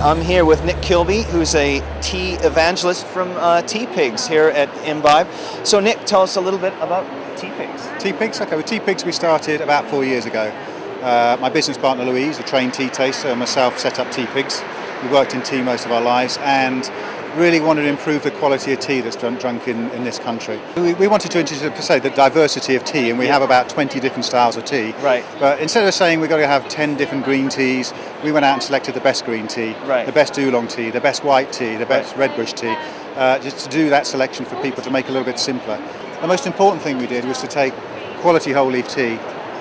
I'm here with Nick Kilby, who's a tea evangelist from Tea Pigs here at Imbibe. So Nick, tell us a little bit about Tea Pigs. Tea Pigs? Okay, with Tea Pigs we started about 4 years ago. My business partner Louise, a trained tea taster, and myself set up Tea Pigs. We worked in tea most of our lives and really wanted to improve the quality of tea that's drunk in this country. We wanted to introduce, per se, the diversity of tea, and we have about 20 different styles of tea. Right. But instead of saying we've got to have 10 different green teas, we went out and selected the best green tea, right, the best oolong tea, the best white tea, the best red bush tea, just to do that selection for people to make it a little bit simpler. The most important thing we did was to take quality whole leaf tea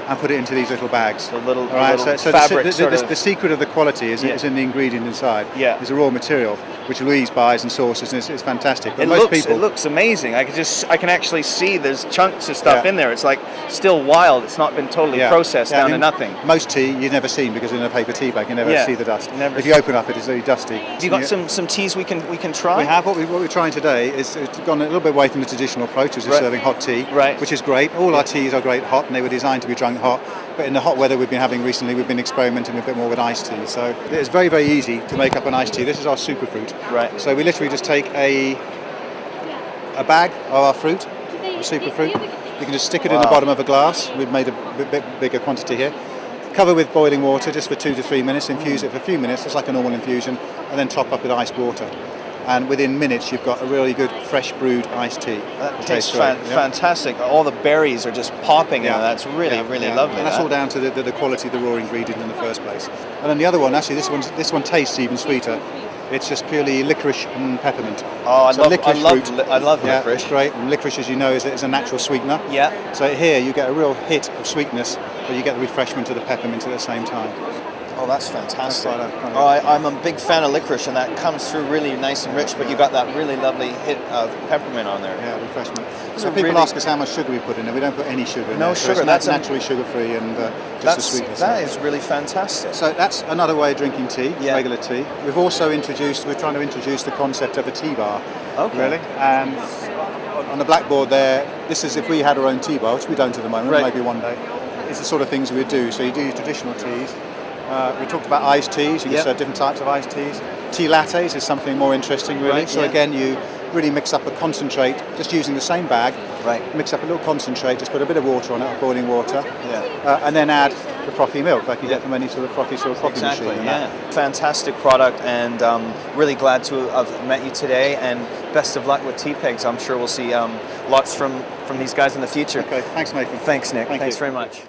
and put it into these little bags. The little fabric. sort of. The secret of the quality is in the ingredient inside. Yeah. It's a raw material which Louise buys and sources, and it's fantastic. But it looks amazing. I can actually see there's chunks of stuff in there. It's like still wild. It's not been totally processed down to nothing. Most tea you've never seen because in a paper tea bag you never see the dust. If you open up, it is very dusty. Have you got some teas we can try? We have. What we're trying today is gone a little bit away from the traditional approach, which is serving hot tea, which is great. All our teas are great hot, and they were designed to be drunk hot. But in the hot weather we've been having recently, we've been experimenting a bit more with iced tea. So it's very, very easy to make up an iced tea. This is our superfruit. Right. So we literally just take a bag of our fruit, the superfruit. You can just stick it in the bottom of a glass. We've made a bit bigger quantity here. Cover with boiling water just for 2 to 3 minutes. Infuse it for a few minutes, just like a normal infusion, and then top up with iced water. And within minutes you've got a really good fresh brewed iced tea. That tastes fantastic. All the berries are just popping in. That's really lovely. And that's all down to the quality of the raw ingredient in the first place. And then the other one, actually this one tastes even sweeter. It's just purely licorice and peppermint. Oh, I love licorice. It's great. And licorice, as you know, is a natural sweetener. Yeah. So here you get a real hit of sweetness, but you get the refreshment of the peppermint at the same time. Oh, that's fantastic. I'm a big fan of licorice, and that comes through really nice and rich, but you got that really lovely hit of peppermint on there. Yeah, refreshment. So people ask us how much sugar we put in it. We don't put any sugar in there. No sugar. So that's naturally sugar-free and just the sweetness. That is really fantastic. So that's another way of drinking tea, regular tea. We're trying to introduce the concept of a tea bar. Okay. Really? And on the blackboard there, this is if we had our own tea bar, which we don't at the moment, maybe one day. It's the sort of things we'd do. So you do your traditional teas. We talked about iced teas. You can serve different types of iced teas. Tea lattes is something more interesting, really. Right, so again, you really mix up a concentrate, just using the same bag. Right. Mix up a little concentrate, just put a bit of water on it, boiling water. Yeah. And then add the frothy milk, like you get from any sort of frothy coffee machine. Yeah. Fantastic product, and really glad to have met you today. And best of luck with Tea Pigs. I'm sure we'll see lots from these guys in the future. Okay. Thanks, Nathan. Thanks, Nick. Thanks very much.